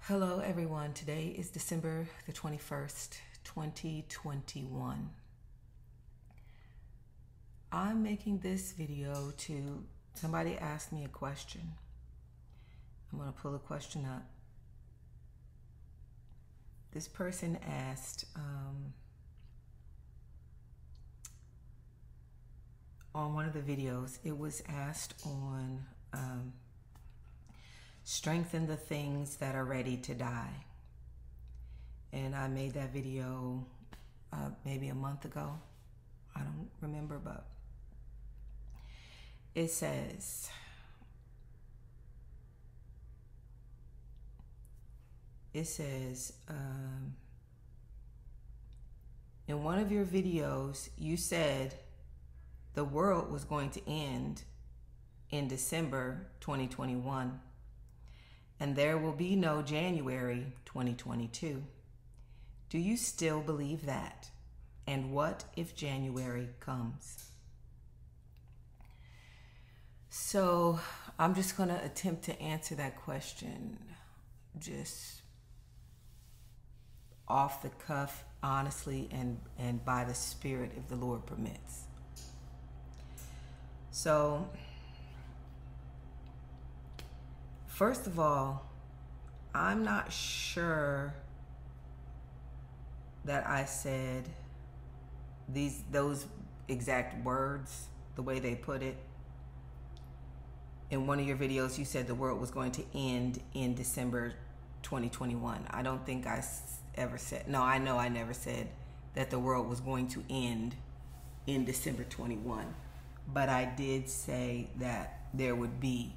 Hello everyone, today is December the 21st, 2021. I'm making this video to somebody asked me a question. I'm going to pull the question up. This person asked on one of the videos, it was asked on strengthen the things that are ready to die. And I made that video maybe a month ago. I don't remember, but it says, in one of your videos, you said the world was going to end in December 2021. And there will be no January 2022. Do you still believe that? And what if January comes? So I'm just going to attempt to answer that question just off the cuff, honestly, and by the Spirit, if the Lord permits. So first of all, I'm not sure that I said those exact words, the way they put it. In one of your videos, you said the world was going to end in December 2021. I don't think I ever said, no, I know I never said that the world was going to end in December 21. But I did say that there would be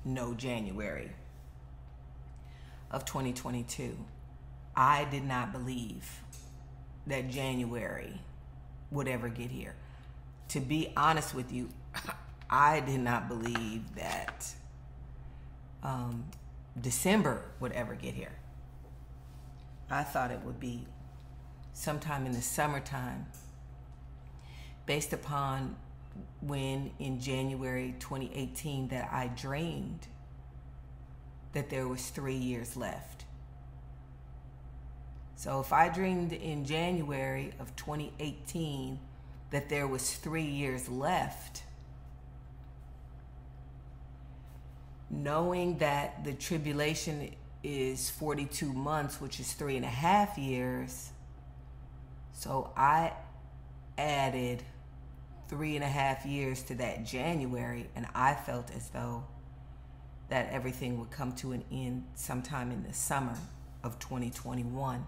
no January of 2022. I did not believe that January would ever get here. To be honest with you, I did not believe that December would ever get here. I thought it would be sometime in the summertime, based upon when in January 2018 that I dreamed that there was 3 years left. So if I dreamed in January of 2018 that there was 3 years left, knowing that the tribulation is 42 months, which is 3.5 years, so I added 3.5 years to that January, and I felt as though that everything would come to an end sometime in the summer of 2021.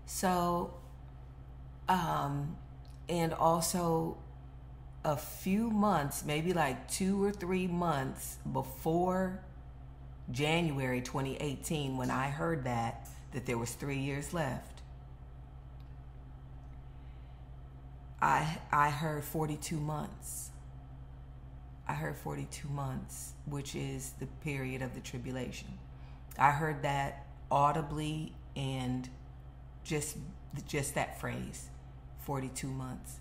So, and also a few months, maybe like 2 or 3 months before January 2018, when I heard that there was 3 years left, I heard 42 months. I heard 42 months, which is the period of the tribulation. I heard that audibly, and just that phrase, 42 months.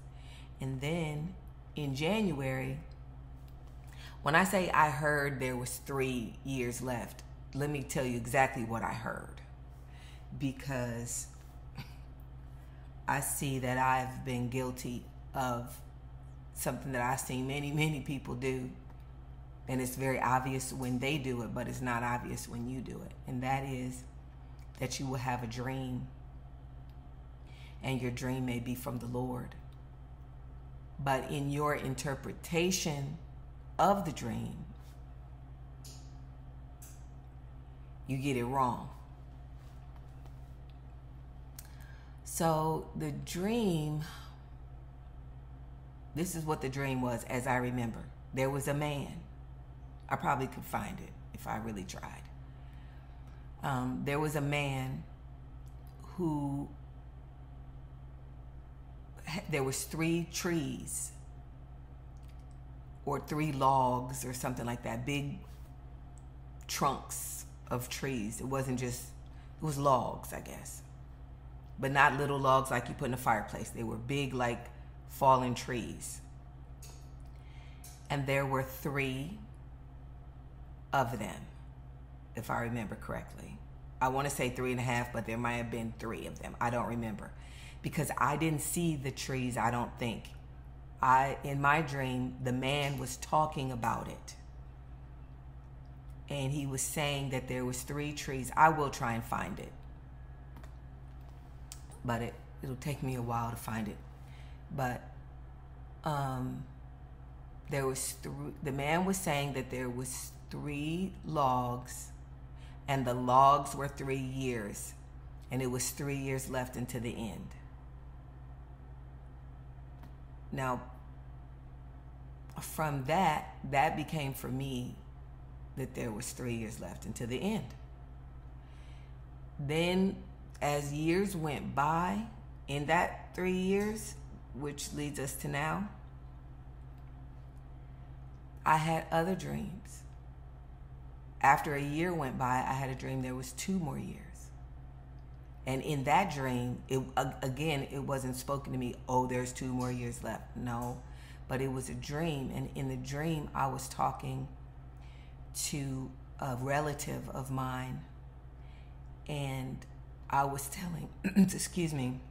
And then in January, when I say I heard there was 3 years left, let me tell you exactly what I heard, because I see that I've been guilty of something that I've seen many people do. And it's very obvious when they do it, but it's not obvious when you do it. And that is that you will have a dream, and your dream may be from the Lord. But in your interpretation of the dream, you get it wrong. So the dream, this is what the dream was as I remember. There was a man. I probably could find it if I really tried. There was a man who, there was 3 trees or 3 logs or something like that, big trunks of trees. It wasn't just, it was logs, I guess. But not little logs like you put in a fireplace. They were big, like fallen trees. And there were 3 of them. if I remember correctly. I want to say 3.5, but there might have been 3 of them. I don't remember. Because I didn't see the trees, I don't think. In my dream, the man was talking about it. And he was saying that there was 3 trees. I will try and find it. But it'll take me a while to find it. But the man was saying that there was 3 logs, and the logs were 3 years, and it was 3 years left into the end. Now, from that became for me that there was 3 years left into the end. Then, as years went by, in that 3 years, which leads us to now, I had other dreams. After a year went by, I had a dream there was 2 more years. And in that dream, it wasn't spoken to me, oh, there's 2 more years left. No, but it was a dream. And in the dream, I was talking to a relative of mine. And I was telling, excuse me,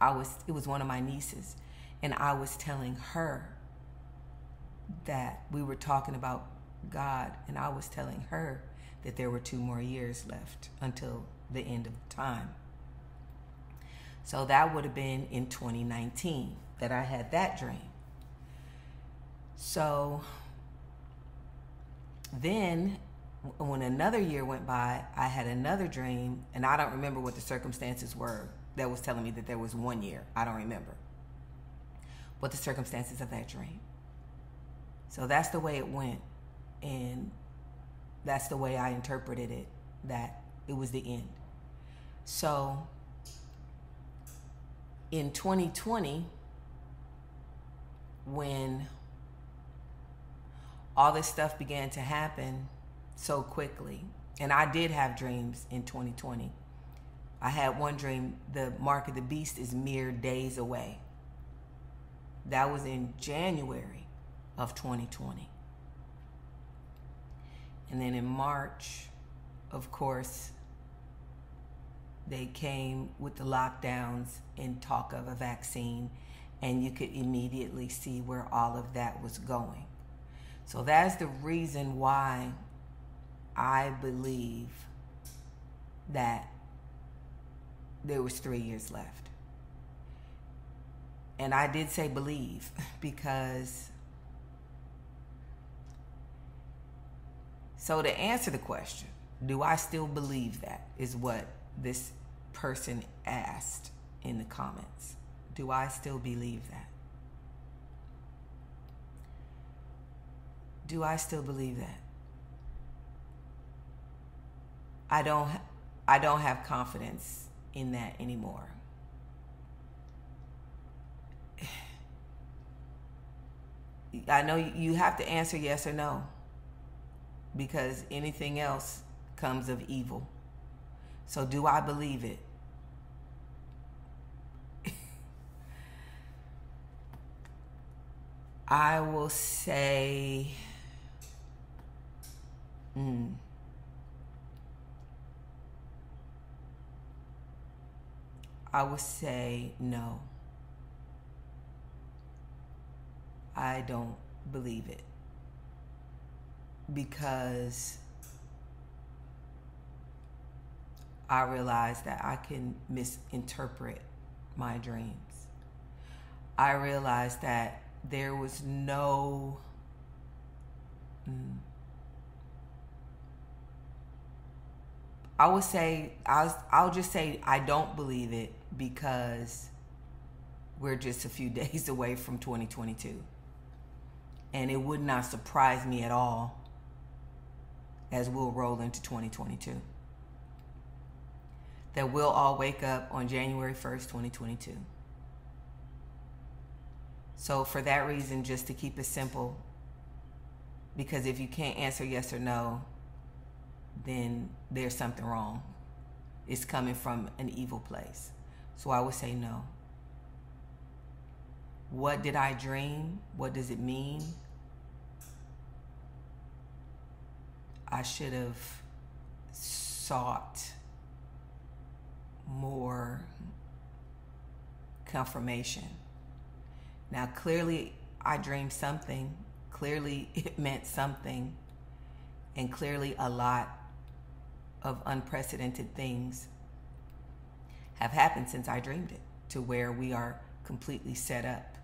it was one of my nieces. And I was telling her that we were talking about God, and I was telling her that there were 2 more years left until the end of time. So that would have been in 2019 that I had that dream. So then when another year went by, I had another dream, and I don't remember what the circumstances were that was telling me that there was 1 year. I don't remember what the circumstances of that dream. So that's the way it went, and that's the way I interpreted it, that it was the end. So in 2020, when all this stuff began to happen so quickly, and I did have dreams in 2020. I had one dream, the mark of the beast is mere days away. That was in January of 2020. And then in March, of course, they came with the lockdowns and talk of a vaccine, and you could immediately see where all of that was going. So that's the reason why I believe that there was 3 years left. And I did say believe because, so to answer the question, do I still believe that, is what this person asked in the comments. Do I still believe that? Do I still believe that? I don't have confidence in that anymore. I know you have to answer yes or no, because anything else comes of evil. So do I believe it? I will say, I would say no. I don't believe it. Because I realize that I can misinterpret my dreams. I realize that there was no I would say, I'll just say I don't believe it because we're just a few days away from 2022. And it would not surprise me at all as we'll roll into 2022 that we'll all wake up on January 1st, 2022. So for that reason, just to keep it simple, because if you can't answer yes or no, then there's something wrong. It's coming from an evil place. So I would say no. What did I dream? What does it mean? I should have sought more confirmation. Now, clearly, I dreamed something. Clearly, it meant something. And clearly, a lot of unprecedented things have happened since I dreamed it, to where we are completely set up.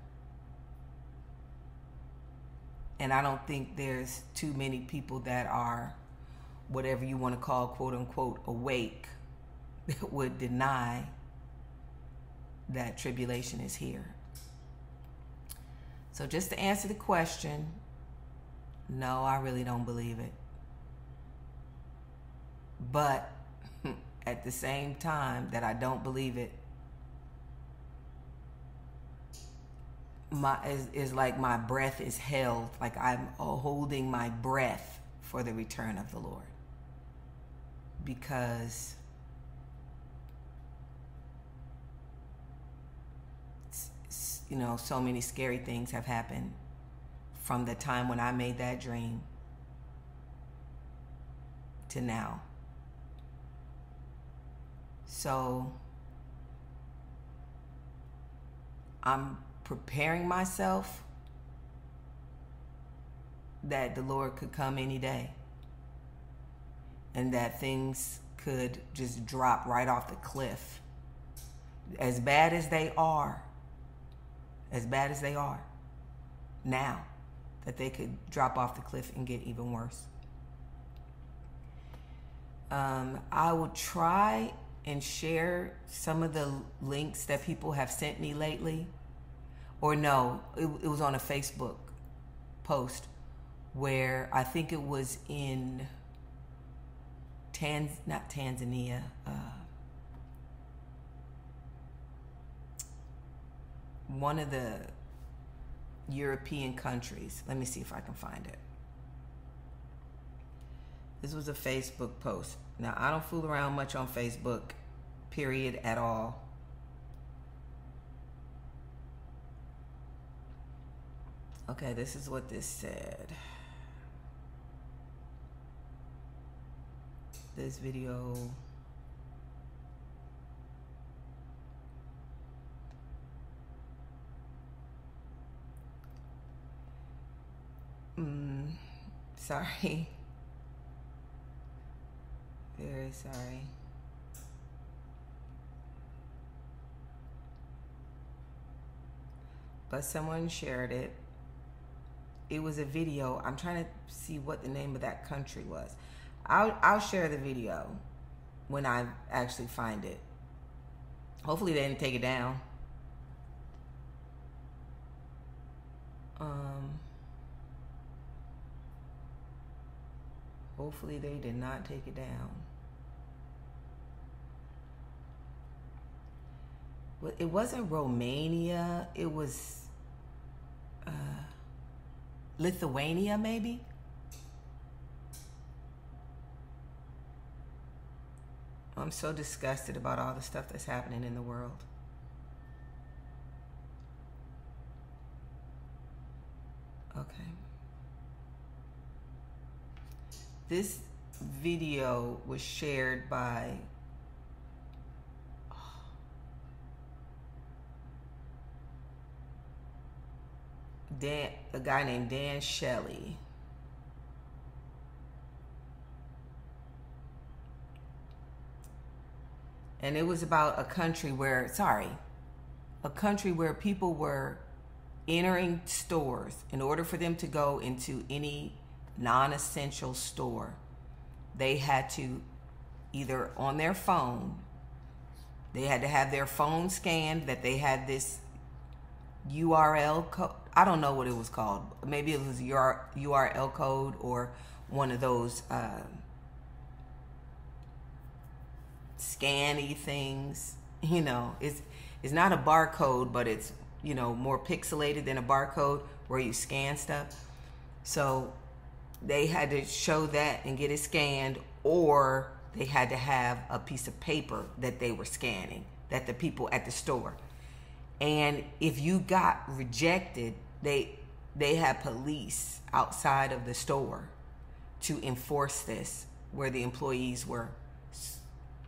And I don't think there's too many people that are, whatever you want to call, quote unquote, awake, that would deny that tribulation is here. So just to answer the question, no, I really don't believe it. But at the same time that I don't believe it, is like my breath is held, like I'm holding my breath for the return of the Lord. Because so many scary things have happened from the time when I made that dream to now. So I'm preparing myself that the Lord could come any day, and that things could just drop right off the cliff. As bad as they are now, that they could drop off the cliff and get even worse. I will try and share some of the links that people have sent me lately. Or no, it was on a Facebook post where I think it was in not Tanzania, one of the European countries. Let me see if I can find it. This was a Facebook post. Now, I don't fool around much on Facebook, period, at all. Okay, this is what this said. This video. Sorry. Very sorry. But someone shared it. It was a video. I'm trying to see what the name of that country was. I'll share the video when I actually find it. Hopefully they didn't take it down. Hopefully they did not take it down. Well, it wasn't Romania. It was Lithuania, maybe? I'm so disgusted about all the stuff that's happening in the world. Okay. This video was shared by a guy named Dan Shelley. And it was about a country where people were entering stores. In order for them to go into any non-essential store, they had to either on their phone, they had to have their phone scanned, that they had this URL code. I don't know what it was called. Maybe it was your URL code or one of those scanny things. It's not a barcode, but it's more pixelated than a barcode where you scan stuff. So they had to show that and get it scanned, or they had to have a piece of paper that they were scanning, that the people at the store. And if you got rejected, they had police outside of the store to enforce this, where the employees were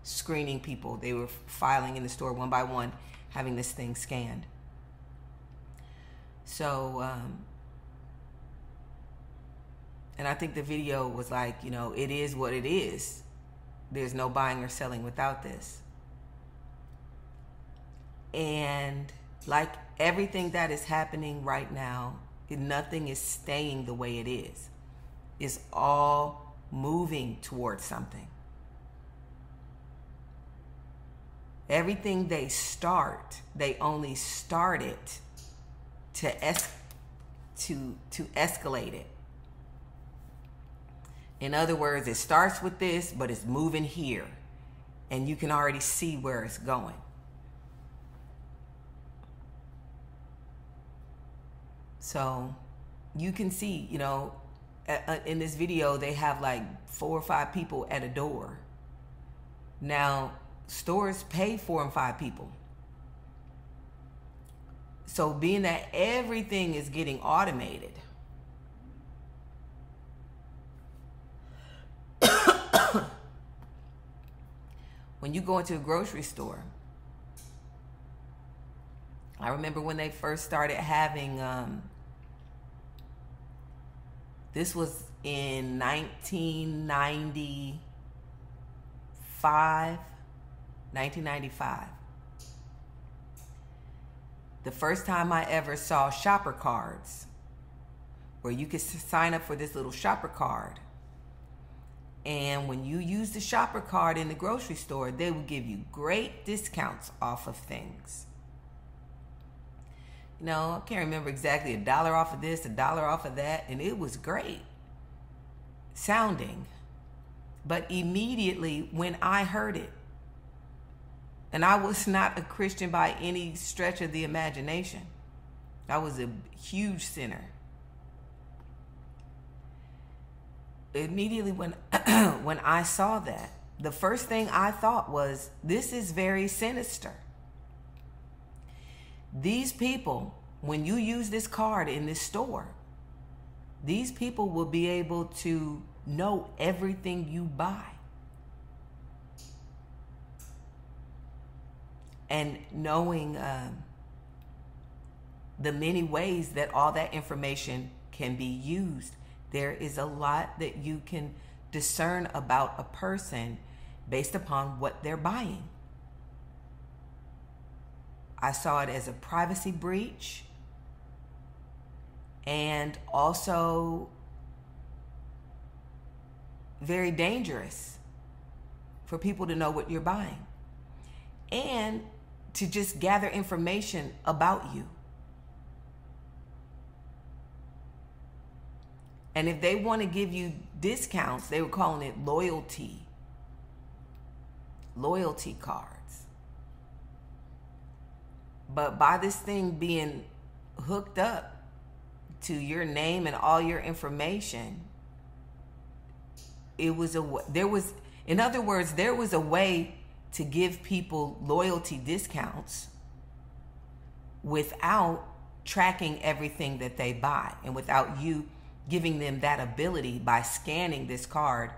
screening people. They were filing in the store one by one, having this thing scanned. So, and I think the video was like, you know, it is what it is. There's no buying or selling without this. And like everything that is happening right now, nothing is staying the way it is. It's all moving towards something. Everything they start, they only start it to escalate it. In other words, it starts with this, but it's moving here, and you can already see where it's going. So you can see, you know, in this video, they have like 4 or 5 people at a door. Now, stores pay 4 and 5 people. So being that everything is getting automated, when you go into a grocery store, I remember when they first started having, this was in 1995. The first time I ever saw shopper cards, where you could sign up for this little shopper card. And when you use the shopper card in the grocery store, they will give you great discounts off of things. You know, I can't remember exactly, $1 off of this, $1 off of that, and it was great sounding. But immediately when I heard it, and I was not a Christian by any stretch of the imagination, I was a huge sinner. Immediately when when I saw that, the first thing I thought was, this is very sinister. These people, when you use this card in this store, these people will be able to know everything you buy. And knowing the many ways that all that information can be used. There is a lot that you can discern about a person based upon what they're buying. I saw it as a privacy breach, and also very dangerous for people to know what you're buying and to just gather information about you. And if they want to give you discounts, they were calling it loyalty cards. But by this thing being hooked up to your name and all your information, in other words, there was a way to give people loyalty discounts without tracking everything that they buy, and without you giving them that ability by scanning this card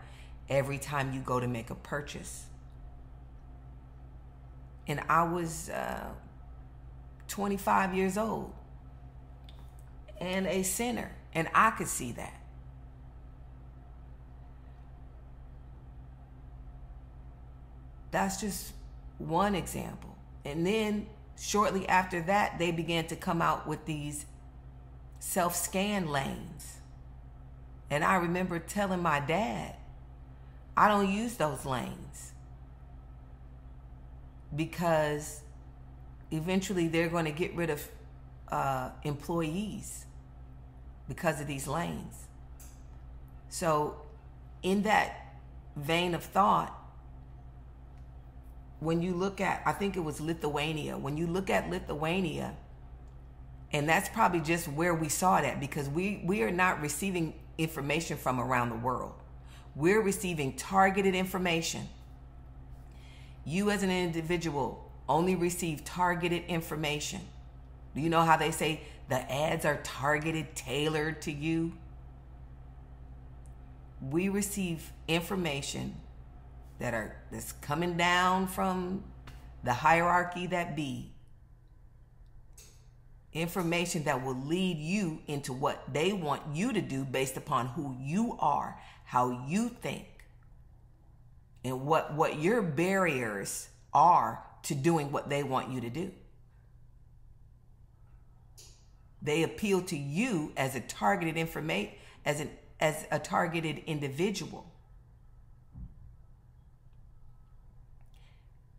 every time you go to make a purchase. And I was 25 years old and a sinner, and I could see that. That's just one example. And then shortly after that, they began to come out with these self-scan lanes. And I remember telling my dad, I don't use those lanes, because eventually they're going to get rid of employees because of these lanes. So in that vein of thought, when you look at, I think it was Lithuania, when you look at Lithuania, and that's probably just where we saw that, because we are not receiving information from around the world. We're receiving targeted information. You as an individual only receive targeted information. Do you know how they say the ads are targeted, tailored to you? We receive information that's coming down from the hierarchy that be. Information that will lead you into what they want you to do based upon who you are, how you think, and what your barriers are to doing what they want you to do. They appeal to you as a targeted as a targeted individual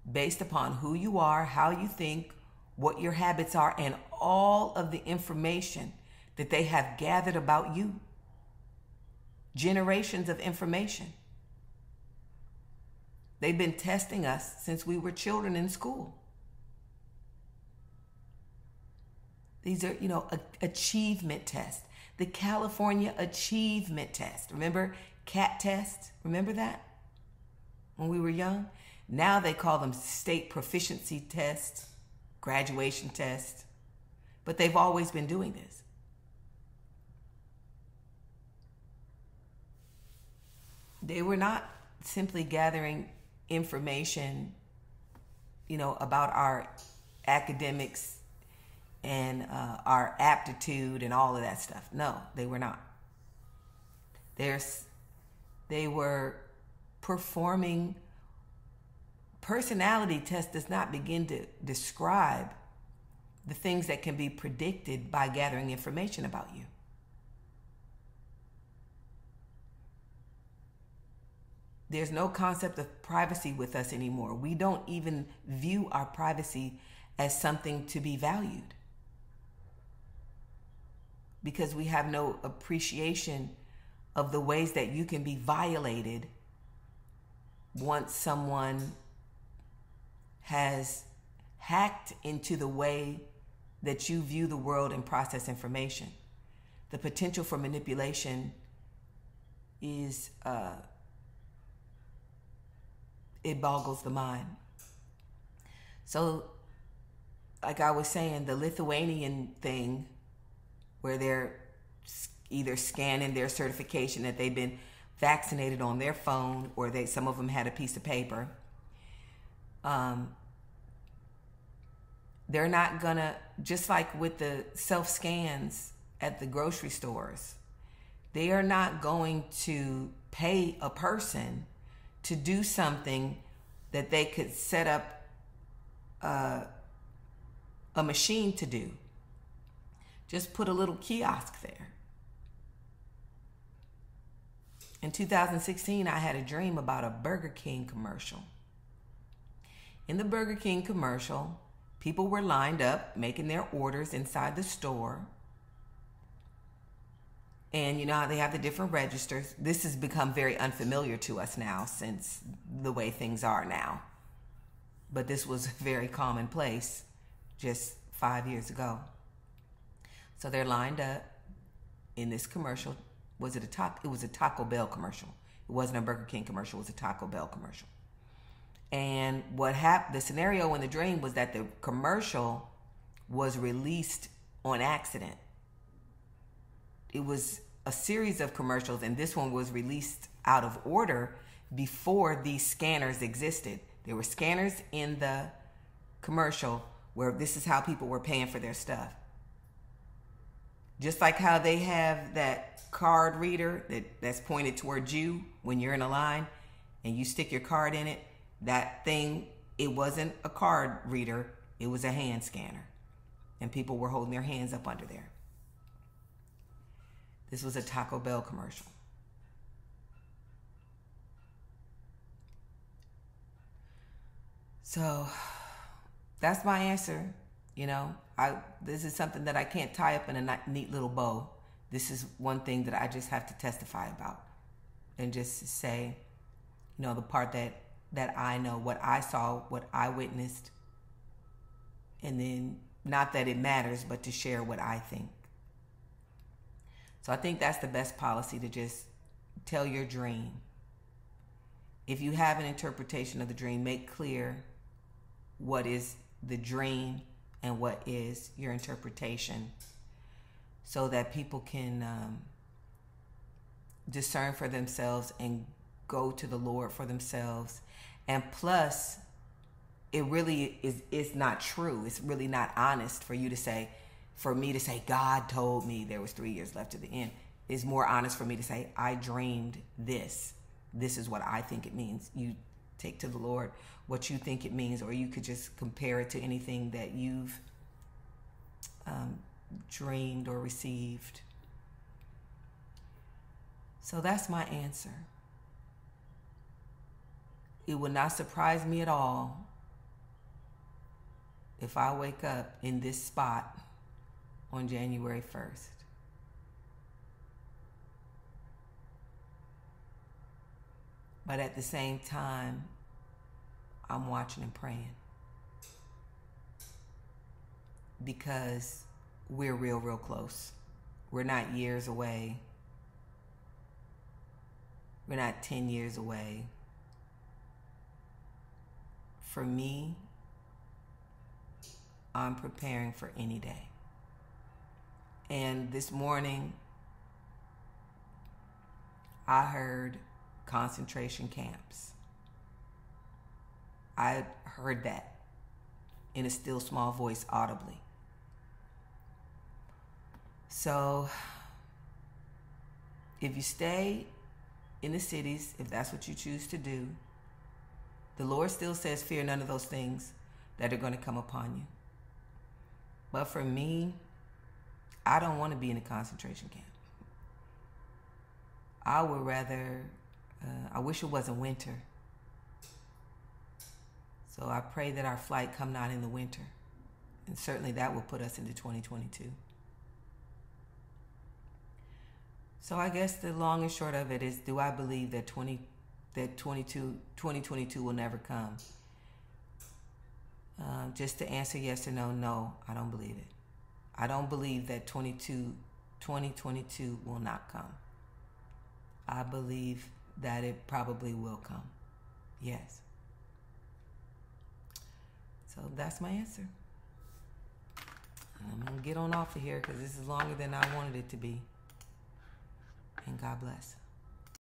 based upon who you are, how you think, what your habits are, and all of the information that they have gathered about you. Generations of information. They've been testing us since we were children in school. These are, achievement tests. The California Achievement Test. Remember CAT test? Remember that? When we were young? Now they call them state proficiency tests, graduation tests. But they've always been doing this. They were not simply gathering information, about our academics and our aptitude and all of that stuff. No, they were not. They were performing. Personality test does not begin to describe the things that can be predicted by gathering information about you. There's no concept of privacy with us anymore. We don't even view our privacy as something to be valued because we have no appreciation of the ways that you can be violated once someone has hacked into the way that you view the world and process information. The potential for manipulation is it boggles the mind. So, like I was saying, the Lithuanian thing, where they're either scanning their certification that they've been vaccinated on their phone, or some of them had a piece of paper. They're not gonna, just like with the self-scans at the grocery stores, they are not going to pay a person to do something that they could set up a machine to do. Just put a little kiosk there. In 2016, I had a dream about a Burger King commercial. In the Burger King commercial, people were lined up making their orders inside the store. And you know how they have the different registers. This has become very unfamiliar to us now since the way things are now. But this was very commonplace just 5 years ago. So they're lined up in this commercial. It was a Taco Bell commercial. It wasn't a Burger King commercial. It was a Taco Bell commercial. And what happened, the scenario in the dream was that the commercial was released on accident. It was a series of commercials, and this one was released out of order before these scanners existed. There were scanners in the commercial where this is how people were paying for their stuff. Just like how they have that card reader that's pointed towards you when you're in a line and you stick your card in it, that thing, it wasn't a card reader, it was a hand scanner. And people were holding their hands up under there. This was a Taco Bell commercial. So that's my answer. This is something that I can't tie up in a neat little bow. This is one thing that I just have to testify about and just say, the part that I know, what I saw, what I witnessed, and then not that it matters, but to share what I think. So I think that's the best policy, to just tell your dream. If you have an interpretation of the dream, make clear what is the dream and what is your interpretation, so that people can discern for themselves and go to the Lord for themselves. And plus, it really is not true. It's really not honest for you to say, for me to say, God told me there was 3 years left to the end. It's more honest for me to say, I dreamed this. This is what I think it means. You take to the Lord what you think it means, or you could just compare it to anything that you've dreamed or received. So that's my answer. It would not surprise me at all if I wake up in this spot on January 1st. But at the same time, I'm watching and praying. Because we're real close. We're not years away. We're not 10 years away. For me, I'm preparing for any day. And this morning, I heard concentration camps. I heard that in a still small voice audibly. So if you stay in the cities, if that's what you choose to do, the Lord still says, fear none of those things that are going to come upon you. But for me, I don't want to be in a concentration camp. I would rather, I wish it wasn't winter. So I pray that our flight come not in the winter. And certainly that will put us into 2022. So I guess the long and short of it is, do I believe that 2022 will never come? Just to answer yes or no, no, I don't believe it. I don't believe that 2022 will not come. I believe that it probably will come. Yes. So that's my answer. I'm going to get on off of here because this is longer than I wanted it to be. And God bless.